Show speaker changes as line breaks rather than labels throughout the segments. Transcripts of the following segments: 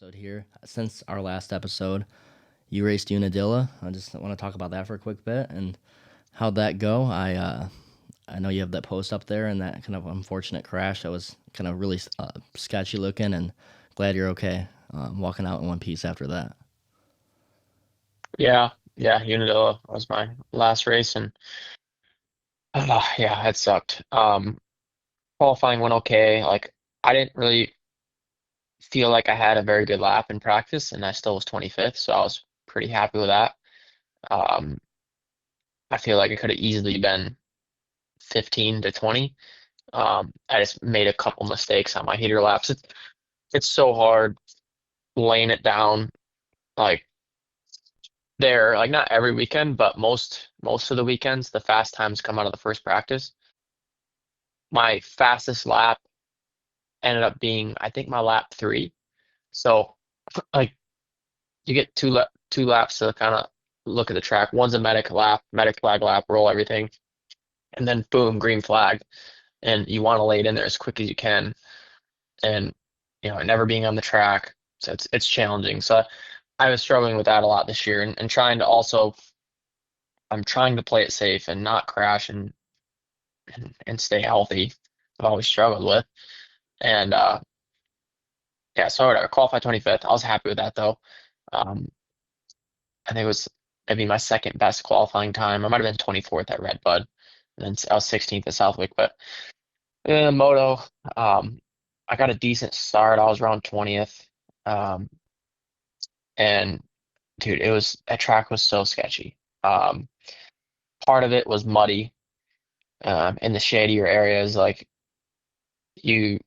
episode here. Since our last episode, you raced Unadilla. I just want to talk about that for a quick bit and how'd that go. I know you have that post up there and that kind of unfortunate crash that was kind of really sketchy looking, and glad you're okay. Walking out in one piece after that.
Yeah, Unadilla was my last race, and yeah, it sucked. Qualifying went okay. Like, I didn't really feel like I had a very good lap in practice, and I still was 25th, so I was pretty happy with that. Um, I feel like it could have easily been 15 to 20. I just made a couple mistakes on my heater laps. It's so hard laying it down like there, like not every weekend, but most of the weekends, the fast times come out of the first practice. My fastest lap ended up being, I think, my lap three. So, like, you get two laps to kind of look at the track. One's a medic flag lap, roll everything, and then boom, green flag, and you want to lay it in there as quick as you can, and never being on the track, so it's challenging. So I was struggling with that a lot this year, and trying to also, I'm trying to play it safe and not crash and stay healthy. I've always struggled with, and yeah, so whatever. Qualified 25th. I was happy with that though. Um, I think it was maybe my second best qualifying time. I might have been 24th at Red Bud, and then I was 16th at Southwick. But in the moto, um, I got a decent start. I was around 20th, um, and dude, it was that track was so sketchy. Um, Part of it was muddy in the shadier areas, like you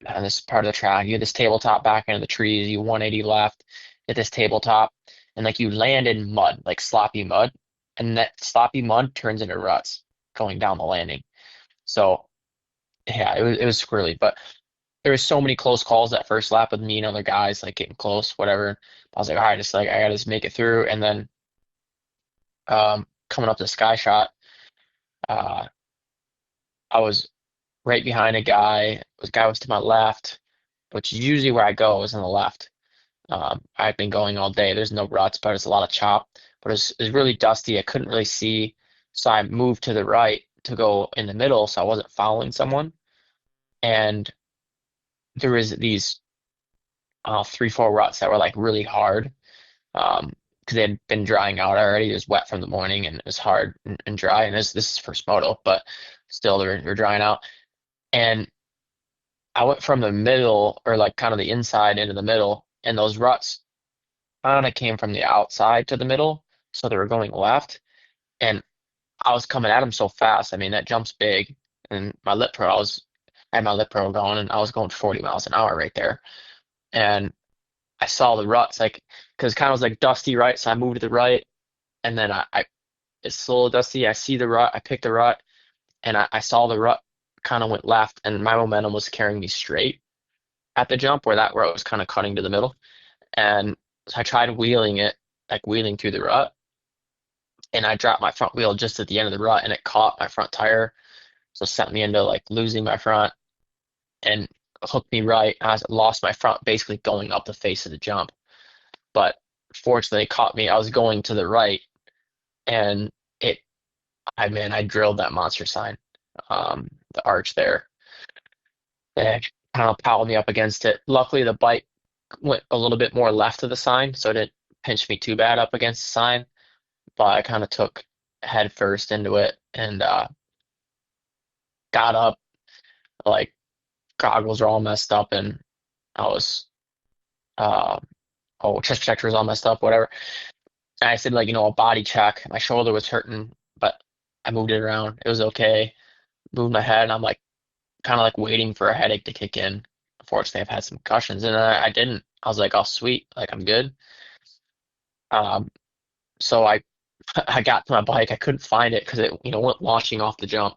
on this part of the track. You had this tabletop back into the trees. You 180 left at this tabletop, and like you land in mud, like sloppy mud, and that sloppy mud turns into ruts going down the landing. So yeah, it was squirrely, but there was so many close calls that first lap with me and other guys like getting close, whatever. I was like, all right, just like I gotta just make it through, and then coming up the sky shot, uh, I was right behind a guy. This guy was to my left, which is usually where I go, is on the left. I've been going all day. There's no ruts, but it's a lot of chop. But it was really dusty. I couldn't really see, so I moved to the right to go in the middle, so I wasn't following someone. And there was these three, four ruts that were like really hard because they had been drying out already. It was wet from the morning and it was hard and dry. And this is first moto, but still they're drying out. And I went from the middle, or like kind of the inside into the middle, and those ruts kind of came from the outside to the middle, so they were going left, and I was coming at them so fast. I mean, that jump's big, and I had my lip pro going, and I was going 40 miles an hour right there, and I saw the ruts, like, because it kind of was like dusty right, so I moved to the right, and then it's slow dusty. I see the rut, I picked the rut, and I saw the rut kind of went left, and my momentum was carrying me straight at the jump where it was kind of cutting to the middle. And so I tried wheeling it, like wheeling through the rut, and I dropped my front wheel just at the end of the rut, and it caught my front tire, so sent me into like losing my front and hooked me right. I lost my front basically going up the face of the jump, but fortunately it caught me. I was going to the right, and it, I drilled that monster sign, the arch there, and kind of piled me up against it. Luckily, the bike went a little bit more left of the sign, so it didn't pinch me too bad up against the sign. But I kind of took head first into it and got up, like goggles are all messed up, and I was uh, oh, chest protector was all messed up, whatever. And I said, like, a body check. My shoulder was hurting, but I moved it around. It was okay. Moved my head, and I'm like kind of like waiting for a headache to kick in. Unfortunately, I've had some concussions, and I didn't. I was like, oh sweet, like I'm good. Um, so I got to my bike. I couldn't find it because it went launching off the jump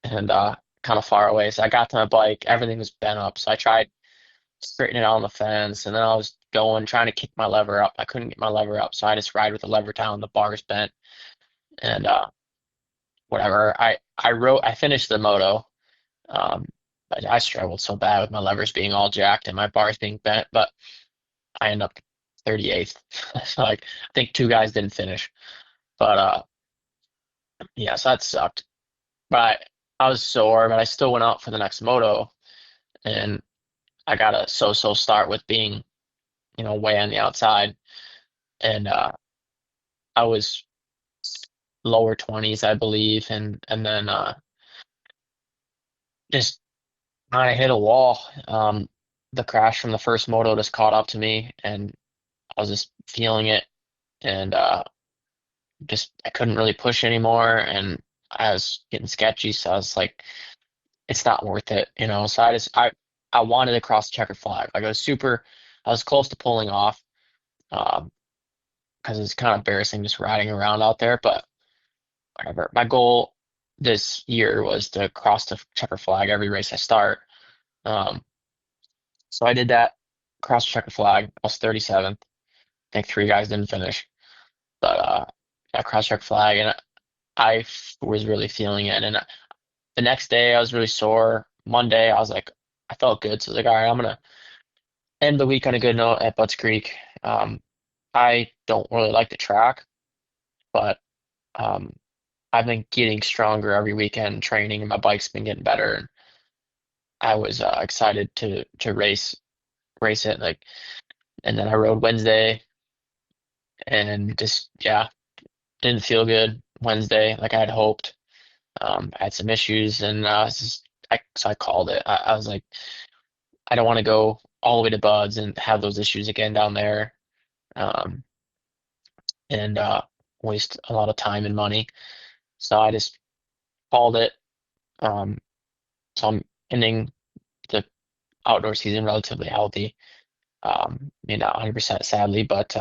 and kind of far away. So I got to my bike. Everything was bent up. So I tried straightening it out on the fence, and then I was going trying to kick my lever up. I couldn't get my lever up, so I just ride with the lever down. The bar's bent, and whatever. I finished the moto. Um, I struggled so bad with my levers being all jacked and my bars being bent, but I end up 38th. So like I think two guys didn't finish. But yeah, so that sucked. But I was sore, but I still went out for the next moto and I got a so-so start with being, way on the outside. And I was lower 20s, I believe, and then just kind of hit a wall. The crash from the first moto just caught up to me and I was just feeling it and just I couldn't really push anymore and I was getting sketchy, so I was like, it's not worth it. So I wanted to cross the checker flag. Like I was close to pulling off, um, because it's kind of embarrassing just riding around out there, but whatever. My goal this year was to cross the checker flag every race I start. Um, so I did that, cross the checker flag. I was 37th. I think three guys didn't finish, but I crossed checker flag and was really feeling it. And the next day I was really sore. Monday I was like, I felt good, so I was like, all right, I'm gonna end the week on a good note at Butts Creek. Um, I don't really like the track, but um, I've been getting stronger every weekend training, and my bike's been getting better. And I was excited to race it. Like, and then I rode Wednesday, and just yeah, didn't feel good Wednesday like I had hoped. I had some issues, and so I called it. I was like, I don't want to go all the way to Buds and have those issues again down there, um, and waste a lot of time and money. So I just called it. Um, so I'm ending the outdoor season relatively healthy. Maybe not 100% sadly, but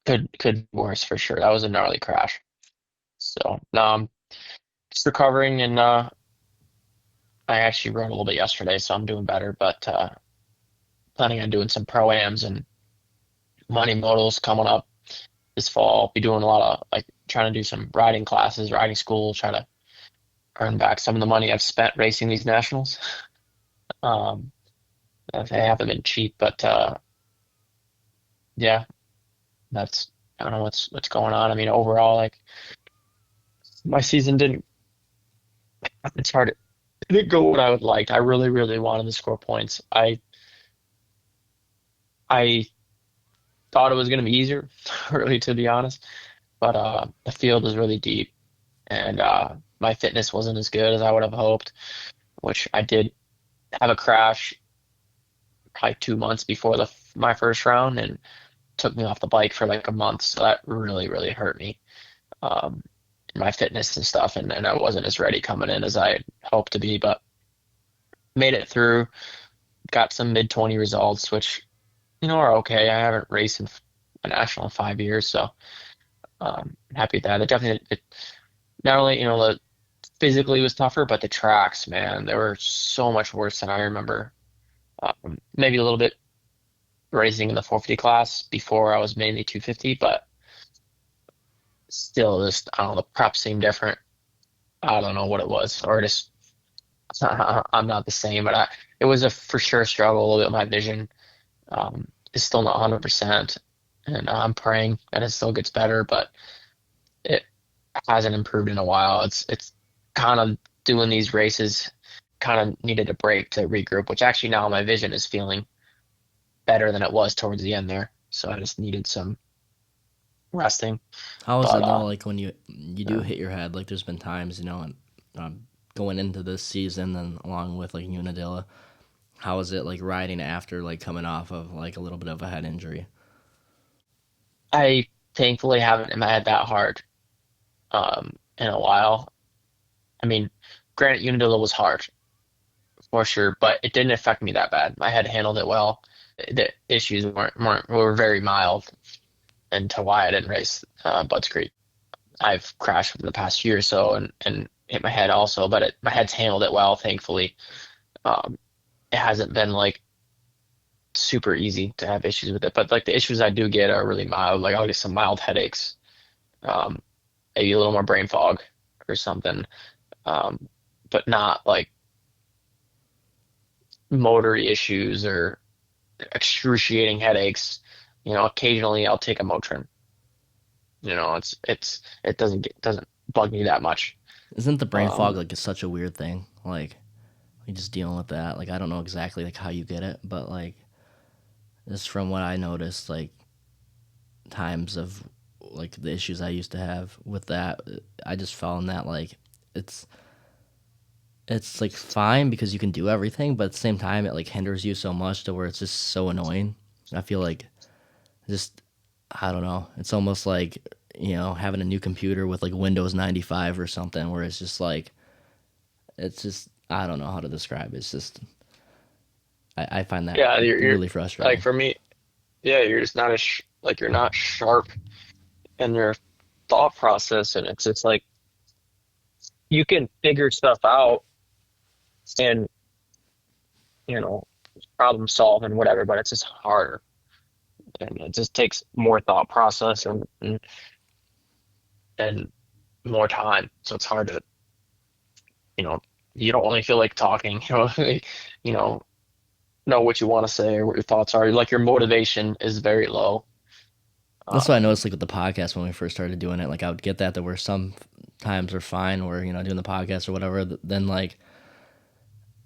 could be worse for sure. That was a gnarly crash. So now I'm just recovering, and I actually rode a little bit yesterday, so I'm doing better. But planning on doing some pro-ams and money modals coming up this fall. Be doing a lot of like trying to do some riding classes, riding school, try to earn back some of the money I've spent racing these nationals. Um, they haven't been cheap, but yeah, that's I don't know what's going on. I mean, overall, like my season didn't. It's hard. It didn't go what I would like. I really, really wanted to score points. I thought it was going to be easier, really, to be honest. But the field was really deep, and my fitness wasn't as good as I would have hoped. Which I did have a crash probably 2 months before my first round, and took me off the bike for like a month. So that really, really hurt me. Um, my fitness and stuff, and I wasn't as ready coming in as I had hoped to be, but made it through. Got some mid 20 results, which are okay. I haven't raced in a national in 5 years, so happy with that. It definitely not only the physically was tougher, but the tracks, man, they were so much worse than I remember. Maybe a little bit racing in the 450 class before I was mainly 250, but still, just I don't know, the prep seemed different. I don't know what it was, or just I'm not the same, but it was a for sure struggle a little bit with my vision. It's still not 100%, and I'm praying that it still gets better, but it hasn't improved in a while. It's kind of doing these races, kind of needed a break to regroup, which actually now my vision is feeling better than it was towards the end there. So I just needed some resting.
How is
But
it though? Like when you do
yeah.
hit your head, like there's been times, and going into this season, and along with like Unadilla, how is it like riding after like coming off of like a little bit of a head injury?
I thankfully haven't had that hard in a while. I mean, granted, Unadilla was hard for sure, but it didn't affect me that bad. I had handled it well. The issues were very mild, and to why I didn't race Budds Creek. I've crashed within the past year or so and hit my head also, but my head's handled it well, thankfully. Um, it hasn't been like super easy to have issues with it, but like the issues I do get are really mild. Like I'll get some mild headaches, um, maybe a little more brain fog or something, um, but not like motor issues or excruciating headaches, occasionally I'll take a Motrin. It doesn't bug me that much.
Isn't the brain fog
Um,
like such a weird thing? Like you just dealing with that. Like I don't know exactly like how you get it, but like just from what I noticed, like times of like the issues I used to have with that, I just found that like it's it's like fine because you can do everything, but at the same time it like hinders you so much to where it's just so annoying. I feel like just I don't know. It's almost like having a new computer with like Windows 95 or something, where it's just like it's just I don't know how to describe it. It's just I find that
yeah, you're
really
like
frustrating.
for me, yeah, you're just not like you're not sharp in your thought process, and it's just like you can figure stuff out and you know problem solve and whatever, but it's just harder, and it just takes more thought process and more time. So it's hard to, you know, you don't really feel like talking, you know, know what you want to say or what your thoughts are. Like your motivation is very low.
That's what I
Um,
noticed like with the podcast when we first started doing it. Like I would get that there were some times are fine where doing the podcast or whatever. Then like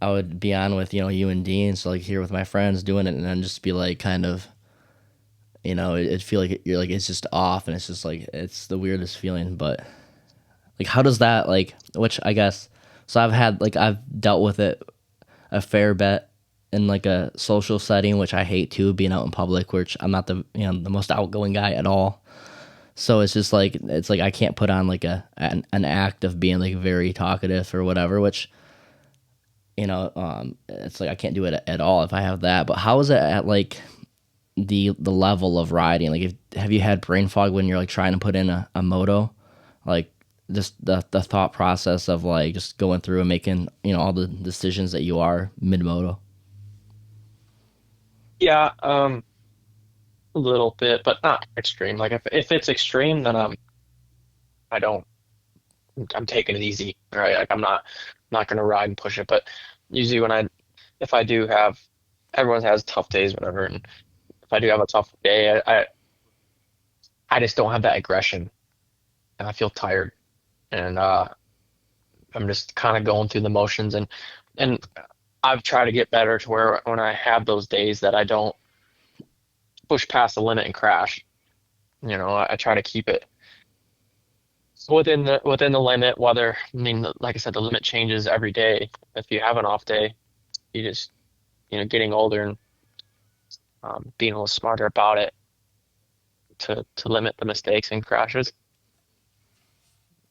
I would be on with you and Dean, so like here with my friends doing it, and then just be like kind of it feel like you're like it's just off, and it's just like it's the weirdest feeling. But like how does that like which I guess so I've dealt with it a fair bit in like a social setting, which I hate too, being out in public, which I'm not the most outgoing guy at all. So it's like I can't put on like an act of being like very talkative or whatever, which it's like I can't do it at all if I have that. But how is it at like the level of riding? Like, have you had brain fog when you're like trying to put in a moto, like just the thought process of like just going through and making all the decisions that you are mid moto?
yeah, a little bit, but not extreme. Like if it's extreme, then I don't. I'm taking it easy, right? Like I'm not gonna ride and push it. But usually if I do have, everyone has tough days, whatever, and if I do have a tough day, I just don't have that aggression, and I feel tired, and I'm just kind of going through the motions, and I've tried to get better to where when I have those days that I don't push past the limit and crash. I try to keep it within the limit. Whether I mean, like I said, the limit changes every day. If you have an off day, you just getting older and being a little smarter about it to limit the mistakes and crashes.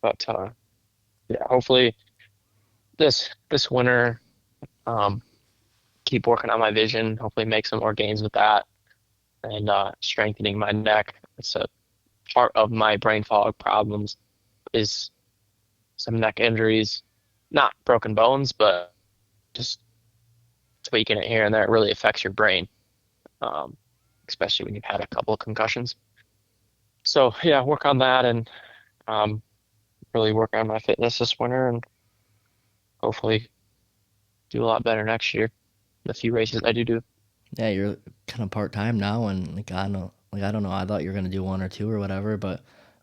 But yeah, hopefully this winter, um, keep working on my vision. Hopefully, make some more gains with that and strengthening my neck. It's a part of my brain fog problems is some neck injuries, not broken bones, but just tweaking it here and there. It really affects your brain, um, especially when you've had a couple of concussions. So yeah, work on that and um, really work on my fitness this winter and hopefully do a lot better next year. The few races I do.
Yeah, you're kind of part time now, and I don't know. I thought you were gonna do one or two or whatever, but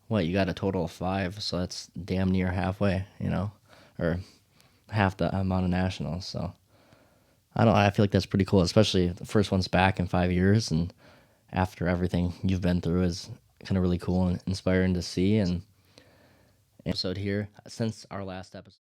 what you got a total of five, so that's damn near halfway, or half the amount of nationals. So I don't. I feel like that's pretty cool, especially the first one's back in 5 years, and after everything you've been through is kind of really cool and inspiring to see. And episode here since our last episode.